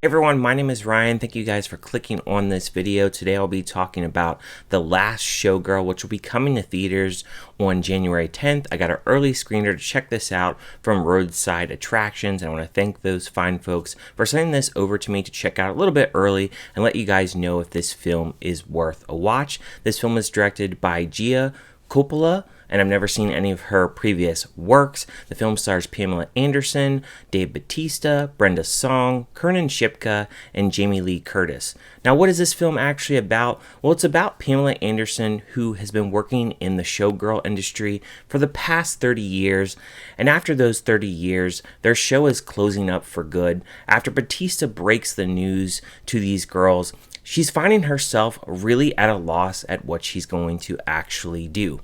Everyone, my name is Ryan. Thank you guys for clicking on this video. Today I'll be talking about The Last Showgirl, which will be coming to theaters on January 10th. I got an early screener to check this out from Roadside Attractions, and I want to thank those fine folks for sending this over to me to check out a little bit early and let you guys know if this film is worth a watch. This film is directed by Gia Coppola, and I've never seen any of her previous works. The film stars Pamela Anderson, Bautista, Brenda Song, Kiernan Shipka, and Jamie Lee Curtis. Now, what is this film actually about? Well, it's about Pamela Anderson, who has been working in the showgirl industry for the past 30 years, and after those 30 years, their show is closing up for good. After Bautista breaks the news to these girls, she's finding herself really at a loss at what she's going to actually do.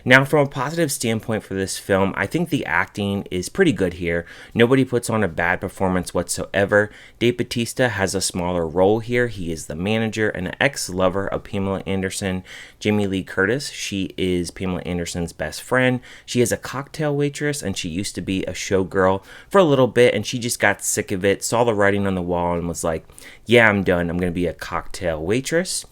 Now, from a positive standpoint for this film, I think the acting is pretty good here. Nobody puts on a bad performance whatsoever. Bautista has a smaller role here. He is the manager and an ex-lover of Pamela Anderson. Jamie Lee Curtis, she is Pamela Anderson's best friend. She is a cocktail waitress, and she used to be a showgirl for a little bit, and she just got sick of it, saw the writing on the wall, and was like, yeah, I'm done. I'm going to be a cocktail waitress.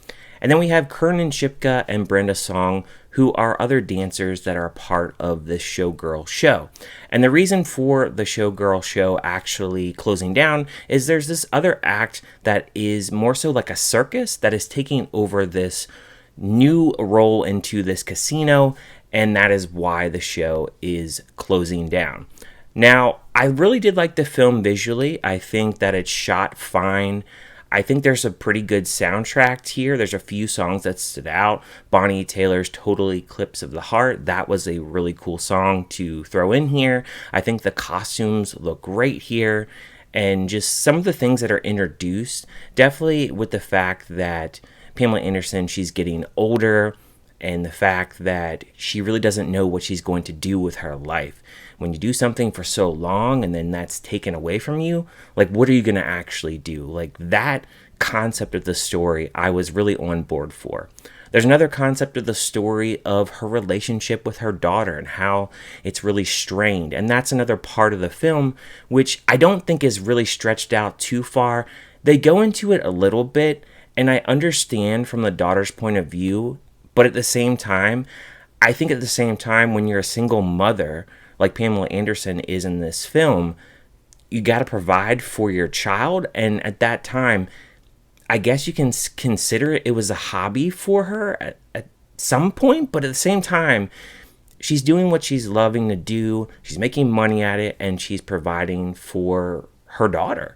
And then we have Kiernan Shipka and Brenda Song, who are other dancers that are a part of this showgirl show. And the reason for the showgirl show actually closing down is there's this other act that is more so like a circus that is taking over this new role into this casino, and that is why the show is closing down. Now, I really did like the film visually. I think that it's shot fine. I think there's a pretty good soundtrack here. There's a few songs that stood out. Bonnie Tyler's Total Eclipse of the Heart. That was a really cool song to throw in here. I think the costumes look great here. And just some of the things that are introduced, definitely with the fact that Pamela Anderson, she's getting older, and the fact that she really doesn't know what she's going to do with her life. When you do something for so long and then that's taken away from you, like, what are you going to actually do? Like, that concept of the story, I was really on board for. There's another concept of the story of her relationship with her daughter and how it's really strained. And that's another part of the film, which I don't think is really stretched out too far. They go into it a little bit, and I understand from the daughter's point of view, but at the same time, I think at the same time, when you're a single mother, like Pamela Anderson is in this film, you got to provide for your child. And at that time, I guess you can consider it was a hobby for her at some point. But at the same time, she's doing what she's loving to do. She's making money at it, and she's providing for her daughter.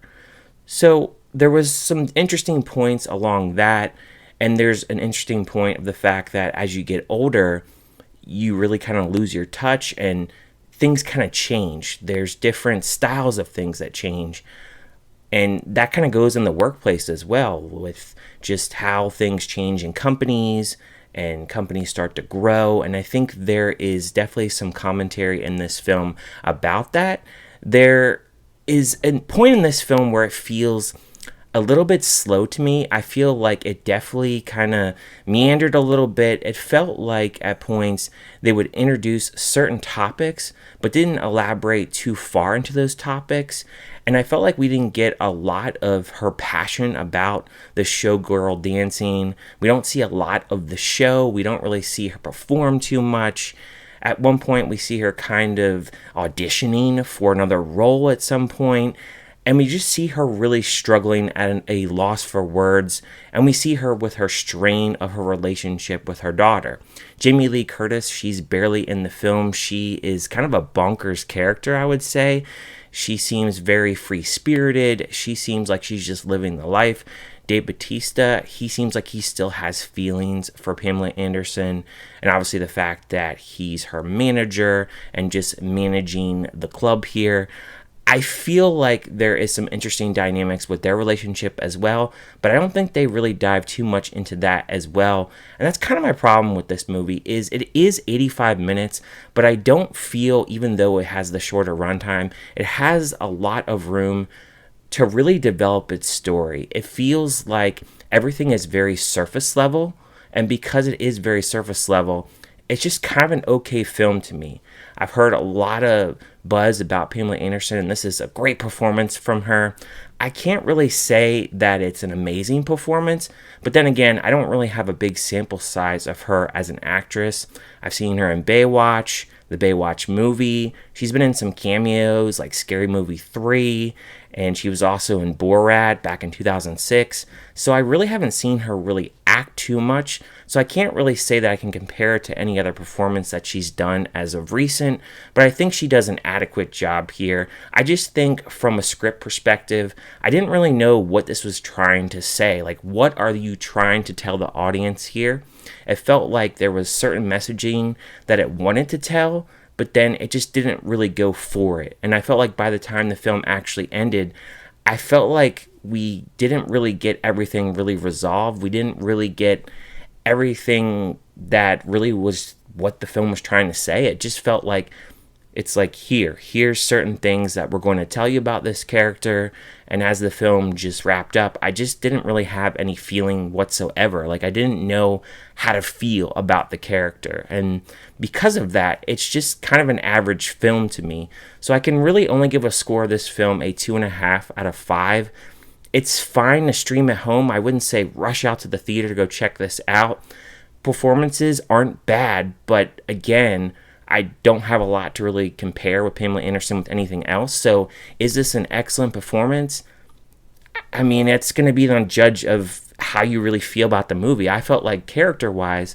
So there was some interesting points along that. And there's an interesting point of the fact that as you get older, you really kind of lose your touch and things kind of change. There's different styles of things that change. And that kind of goes in the workplace as well, with just how things change in companies and companies start to grow. And I think there is definitely some commentary in this film about that. There is a point in this film where it feels a little bit slow to me. I feel like it definitely kind of meandered a little bit. It felt like at points they would introduce certain topics but didn't elaborate too far into those topics. And I felt like we didn't get a lot of her passion about the showgirl dancing. We don't see a lot of the show. We don't really see her perform too much. At one point, we see her kind of auditioning for another role at some point. And we just see her really struggling at a loss for words. And we see her with her strain of her relationship with her daughter. Jamie Lee Curtis, she's barely in the film. She is kind of a bonkers character, I would say. She seems very free-spirited. She seems like she's just living the life. Bautista, he seems like he still has feelings for Pamela Anderson. And obviously the fact that he's her manager and just managing the club here. I feel like there is some interesting dynamics with their relationship as well, but I don't think they really dive too much into that as well. And that's kind of my problem with this movie, is it is 85 minutes, but I don't feel, even though it has the shorter runtime, it has a lot of room to really develop its story. It feels like everything is very surface level, and because it is very surface level, it's just kind of an okay film to me. I've heard a lot of buzz about Pamela Anderson, and this is a great performance from her. I can't really say that it's an amazing performance, but then again, I don't really have a big sample size of her as an actress. I've seen her in Baywatch, the Baywatch movie. She's been in some cameos like Scary Movie 3, and she was also in Borat back in 2006. So I really haven't seen her really act too much, so I can't really say that I can compare it to any other performance that she's done as of recent, but I think she does an adequate job here. I just think from a script perspective, I didn't really know what this was trying to say. Like, what are you trying to tell the audience here? It felt like there was certain messaging that it wanted to tell, but then it just didn't really go for it. And I felt like by the time the film actually ended, I felt like we didn't really get everything really resolved. We didn't really get everything that really was what the film was trying to say. It just felt like it's like, here's certain things that we're going to tell you about this character. And as the film just wrapped up, I just didn't really have any feeling whatsoever. Like, I didn't know how to feel about the character. And because of that, it's just kind of an average film to me. So I can really only give a score of this film a 2.5 out of 5. It's fine to stream at home. I wouldn't say rush out to the theater to go check this out. Performances aren't bad, but again, I don't have a lot to really compare with Pamela Anderson with anything else. So is this an excellent performance? I mean, it's going to be the judge of how you really feel about the movie. I felt like character-wise,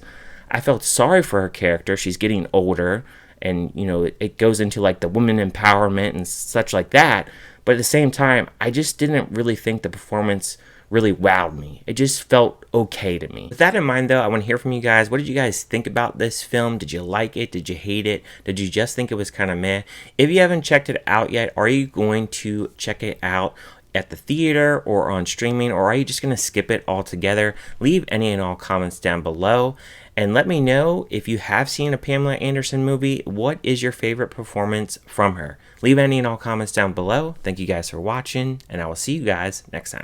I felt sorry for her character. She's getting older, and, you know, it goes into like the women empowerment and such like that. But at the same time, I just didn't really think the performance really wowed me. It just felt okay to me. With that in mind, though, I want to hear from you guys. What did you guys think about this film? Did you like it? Did you hate it? Did you just think it was kind of meh? If you haven't checked it out yet, are you going to check it out at the theater or on streaming, or are you just going to skip it altogether? Leave any and all comments down below, and let me know if you have seen a Pamela Anderson movie. What is your favorite performance from her? Leave any and all comments down below. Thank you guys for watching, and I will see you guys next time.